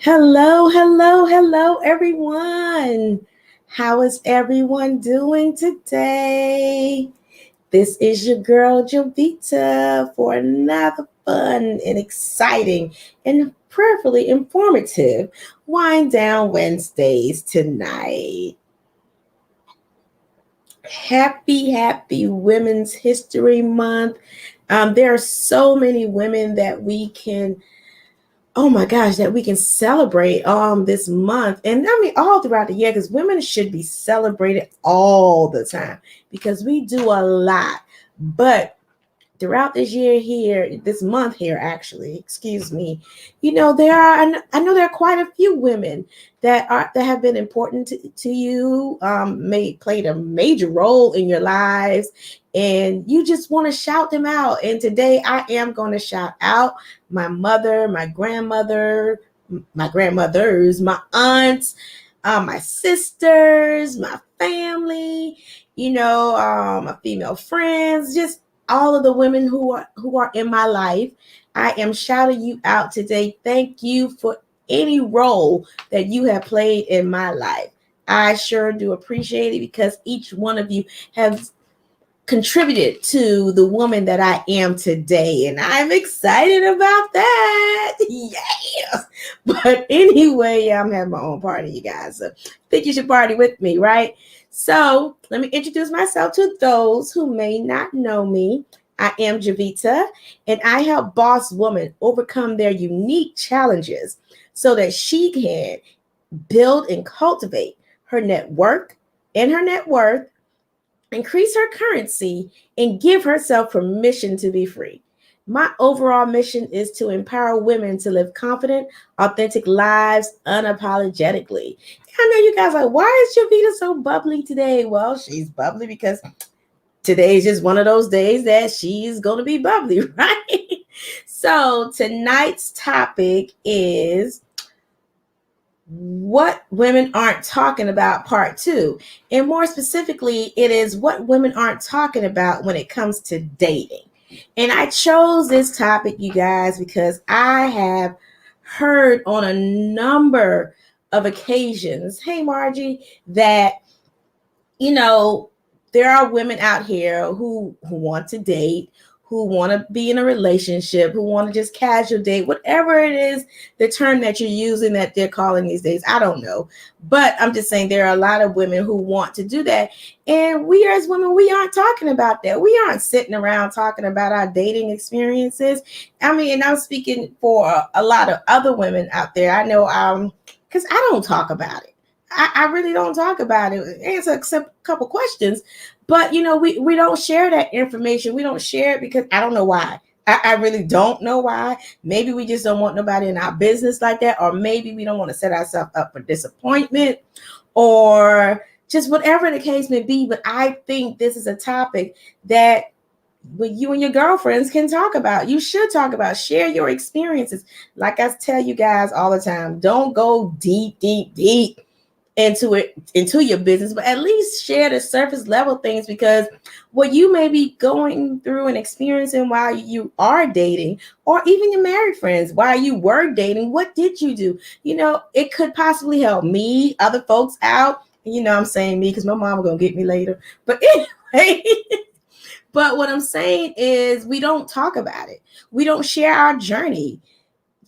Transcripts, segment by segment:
Hello, hello, hello, everyone. How is everyone doing today? This is your girl Jovita for another fun and exciting and prayerfully informative Wind Down Wednesdays tonight. Happy Women's History Month. There are so many women that we can that we can celebrate this month, and I mean all throughout the year, because women should be celebrated all the time because we do a lot. But throughout this year here, this month here, actually, excuse me, I know there are quite a few women that have been important to you, may played a major role in your lives, and you just want to shout them out. And today I am going to shout out my mother, my grandmothers, my aunts, my sisters, my family, my female friends, just all of the women who are in my life. I am shouting you out today. Thank you for any role that you have played in my life. I sure do appreciate it, because each one of you has contributed to the woman that I am today, and I'm excited about that. Yeah. But anyway, I'm having my own party, you guys. So I think you should party with me, right? So let me introduce myself to those who may not know me. I am Jovita, and I help boss women overcome their unique challenges so that she can build and cultivate her network and her net worth, increase her currency, and give herself permission to be free. My overall mission is to empower women to live confident, authentic lives unapologetically. I know you guys are like, why is Jovita so bubbly today? Well, she's bubbly because today is just one of those days that she's going to be bubbly, right? So tonight's topic is what women aren't talking about, part two. And more specifically, it is what women aren't talking about when it comes to dating. And I chose this topic, you guys, because I have heard on a number of occasions, hey Margie, that there are women out here who want to date, who want to be in a relationship, who want to just casual date, whatever it is, the term that you're using that they're calling these days, I don't know. But I'm just saying there are a lot of women who want to do that. And we as women, we aren't talking about that. We aren't sitting around talking about our dating experiences. I mean, and I'm speaking for a lot of other women out there. I know, because I don't talk about it. I really don't talk about it. Answer a couple questions, but we don't share that information. We don't share it because I don't know why. I really don't know why. Maybe we just don't want nobody in our business like that, or maybe we don't want to set ourselves up for disappointment, or just whatever the case may be. But I think this is a topic that you and your girlfriends can talk about. You should talk about, share your experiences. Like I tell you guys all the time, don't go deep into your business, but at least share the surface level things, because what you may be going through and experiencing while you are dating, or even your married friends while you were dating, what did you do? It could possibly help me, other folks out. I'm saying me because my mom gonna get me later, but anyway. But what I'm saying is, we don't talk about it. We don't share our journey.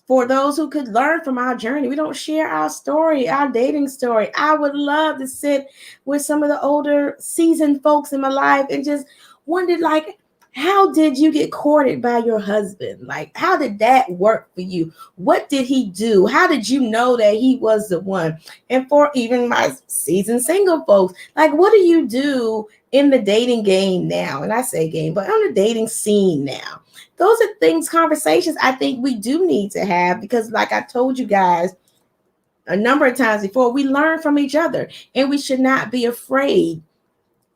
For those who could learn from our journey, we don't share our story, our dating story. I would love to sit with some of the older seasoned folks in my life and just wondered, like, how did you get courted by your husband? Like, how did that work for you? What did he do? How did you know that he was the one? And for even my seasoned single folks, like, what do you do in the dating game now? And I say game, but on the dating scene now. Those are things, conversations I think we do need to have, because like I told you guys a number of times before, we learn from each other, and we should not be afraid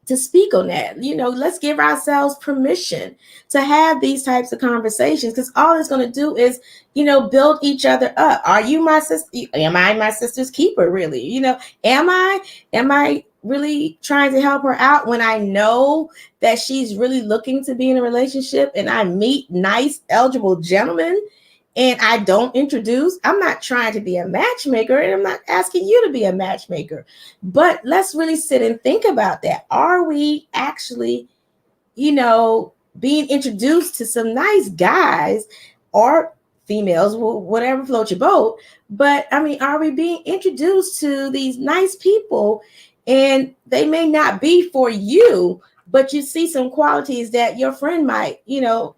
to speak on that. Let's give ourselves permission to have these types of conversations, because all it's going to do is, build each other up. Are you my sister? Am I my sister's keeper, really? Am I really trying to help her out when I know that she's really looking to be in a relationship, and I meet nice, eligible gentlemen, and I don't introduce, I'm not trying to be a matchmaker, and I'm not asking you to be a matchmaker. But let's really sit and think about that. Are we actually, being introduced to some nice guys or females, whatever floats your boat? But I mean, are we being introduced to these nice people, and they may not be for you, but you see some qualities that your friend might,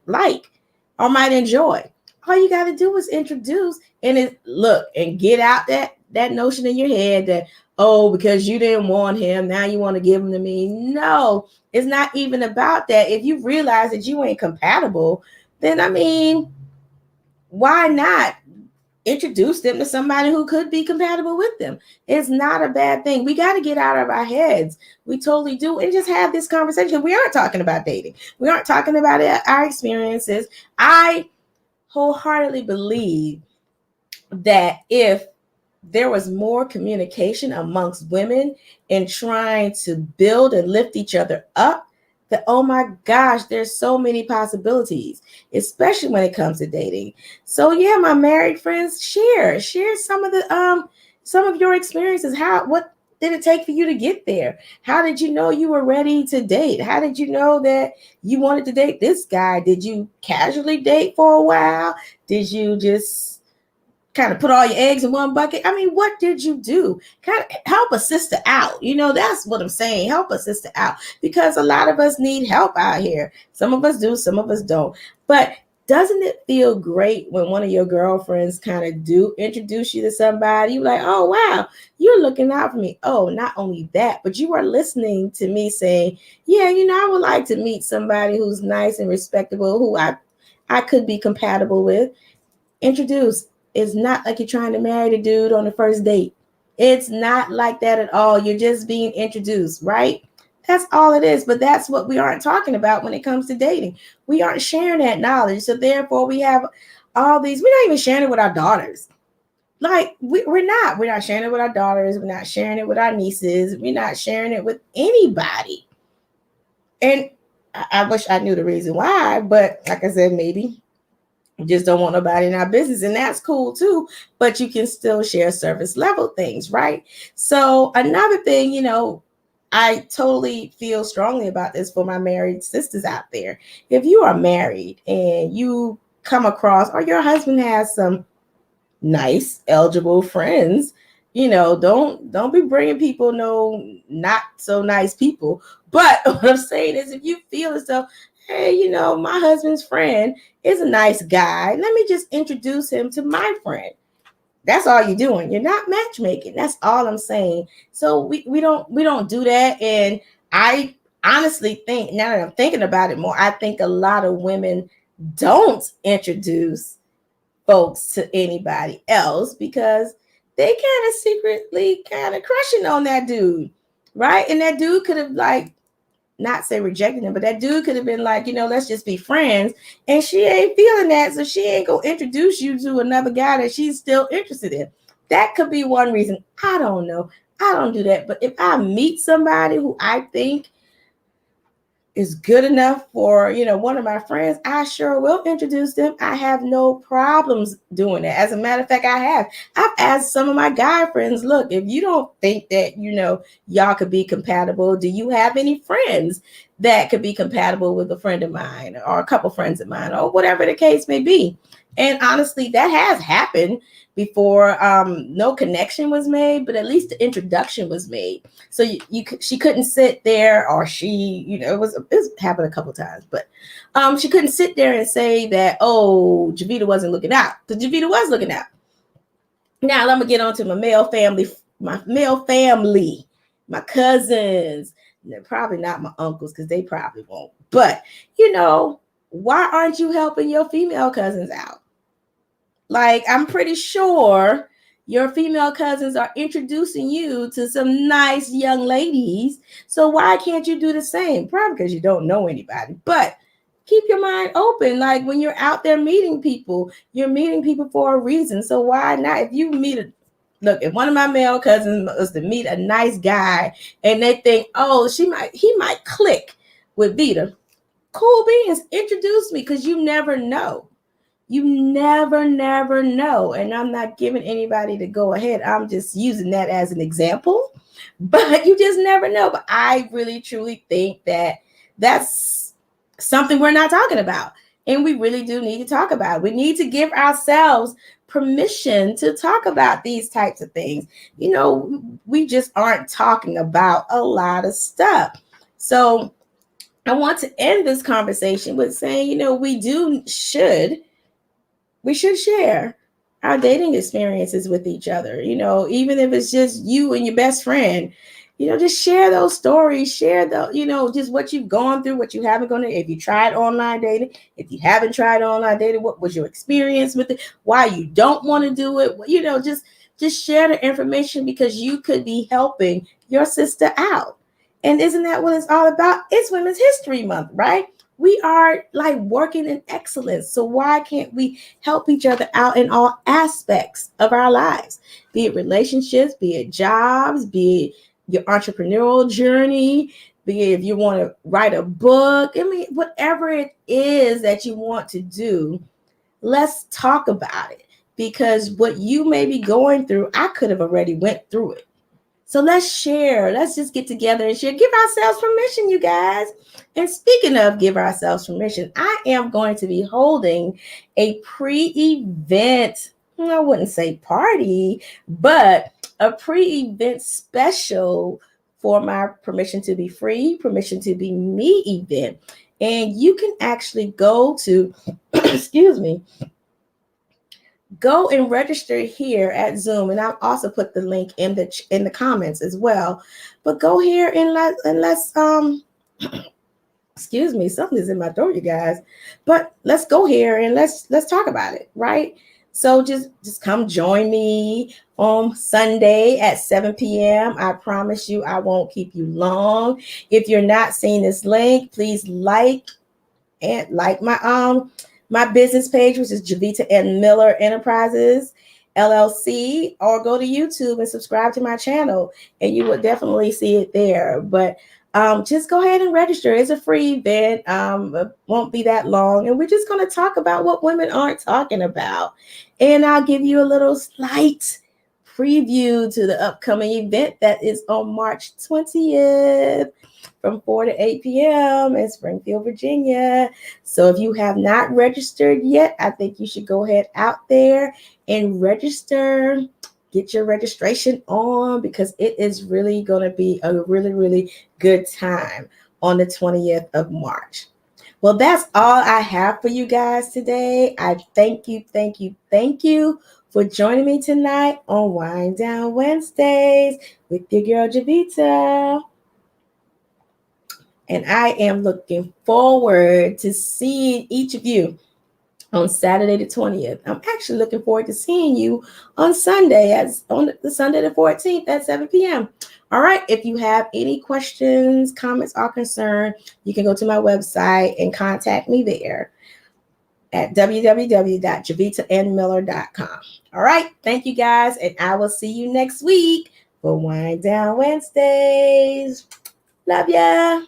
like or might enjoy? All you got to do is introduce, and look, and get out that notion in your head that, oh, because you didn't want him, now you want to give him to me. No, it's not even about that. If you realize that you ain't compatible, then I mean, why not introduce them to somebody who could be compatible with them? It's not a bad thing. We got to get out of our heads. We totally do. And just have this conversation. We aren't talking about dating. We aren't talking about our experiences. I wholeheartedly believe that if there was more communication amongst women in trying to build and lift each other up, that, oh my gosh, there's so many possibilities, especially when it comes to dating. So yeah, my married friends, share some of your experiences. What did it take for you to get there? How did you know you were ready to date? How did you know that you wanted to date this guy? Did you casually date for a while? Did you just kind of put all your eggs in one bucket? I mean, what did you do? Kind of help a sister out. That's what I'm saying. Help a sister out, because a lot of us need help out here. Some of us do, some of us don't. But doesn't it feel great when one of your girlfriends kind of do introduce you to somebody? You're like, oh, wow, you're looking out for me. Oh, not only that, but you are listening to me saying, yeah, I would like to meet somebody who's nice and respectable, who I could be compatible with. Introduce. It's not like you're trying to marry the dude on the first date. It's not like that at all. You're just being introduced, right? That's all it is. But that's what we aren't talking about when it comes to dating. We aren't sharing that knowledge. So therefore, we have all these. We're not even sharing it with our daughters. Like we're not. We're not sharing it with our daughters. We're not sharing it with our nieces. We're not sharing it with anybody. And I wish I knew the reason why. But like I said, maybe just don't want nobody in our business, and that's cool too. But you can still share service level things, right? So another thing, I totally feel strongly about this for my married sisters out there. If you are married and you come across, or your husband has some nice eligible friends, don't be bringing people no not so nice people. But what I'm saying is, if you feel as though, hey, my husband's friend is a nice guy, let me just introduce him to my friend. That's all you're doing. You're not matchmaking. That's all I'm saying. So we don't do that. And I honestly think, now that I'm thinking about it more, I think a lot of women don't introduce folks to anybody else because they kind of secretly kind of crushing on that dude, right? And that dude could have, like, not say rejected him, but that dude could have been like, let's just be friends. And she ain't feeling that, so she ain't gonna introduce you to another guy that she's still interested in. That could be one reason. I don't know. I don't do that. But if I meet somebody who I think is good enough for, one of my friends, I sure will introduce them. I have no problems doing that. As a matter of fact, I've asked some of my guy friends, look, if you don't think that, y'all could be compatible, do you have any friends that could be compatible with a friend of mine, or a couple friends of mine, or whatever the case may be? And honestly, that has happened before. No connection was made, but at least the introduction was made. So she couldn't sit there, or she, it happened a couple times, but she couldn't sit there and say that, oh, Jovita wasn't looking out, because Jovita was looking out. Now I'm gonna get on to my male family, my cousins. They're probably not my uncles, because they probably won't. But why aren't you helping your female cousins out? Like, I'm pretty sure your female cousins are introducing you to some nice young ladies. So why can't you do the same? Probably because you don't know anybody. But keep your mind open. Like, when you're out there meeting people, you're meeting people for a reason. So why not? If you look, if one of my male cousins was to meet a nice guy and they think, oh, he might click with Vita, cool beans, introduce me, because you never know. You never know. And I'm not giving anybody to go ahead. I'm just using that as an example. But you just never know. But I really truly think that that's something we're not talking about. And we really do need to talk about it. We need to give ourselves permission to talk about these types of things. You know, we just aren't talking about a lot of stuff. So I want to end this conversation with saying, you know, we should share our dating experiences with each other, you know, even if it's just you and your best friend, you know, just share those stories, share the, you know, just what you've gone through, what you haven't gone through. If you tried online dating, if you haven't tried online dating, what was your experience with it? Why you don't want to do it? You know, just share the information because you could be helping your sister out. And isn't that what it's all about? It's Women's History Month, right? We are like working in excellence. So why can't we help each other out in all aspects of our lives? Be it relationships, be it jobs, be it your entrepreneurial journey, be it if you want to write a book. I mean, whatever it is that you want to do, let's talk about it. Because what you may be going through, I could have already went through it. So let's share. Let's just get together and share. Give ourselves permission, you guys. And speaking of give ourselves permission, I am going to be holding a pre-event. I wouldn't say party, but a pre-event special for my Permission to Be Free, Permission to Be Me event. And you can actually go to, excuse me, go and register here at Zoom, and I'll also put the link in the comments as well. But go here and let's excuse me, something's in my throat, you guys. But let's go here and let's talk about it, right? So just come join me on Sunday at 7 p.m. I promise you I won't keep you long. If you're not seeing this link, please like my business page, which is Jovita and Miller Enterprises LLC, or go to YouTube and subscribe to my channel, and you will definitely see it there. But just go ahead and register. It's a free event. It won't be that long, and we're just going to talk about what women aren't talking about, and I'll give you a little slight preview to the upcoming event that is on March 20th from 4 to 8 p.m. in Springfield, Virginia. So if you have not registered yet, I think you should go ahead out there and register. Get your registration on because it is really going to be a really, really good time on the 20th of March. Well, that's all I have for you guys today. I thank you for joining me tonight on Wind Down Wednesdays with your girl Jovita. And I am looking forward to seeing each of you on Saturday the 20th. I'm actually looking forward to seeing you on Sunday, on the Sunday the 14th at 7 p.m. All right. If you have any questions, comments, or concern, you can go to my website and contact me there at www.jovitaandmiller.com. All right. Thank you guys. And I will see you next week for Wind Down Wednesdays. Love ya.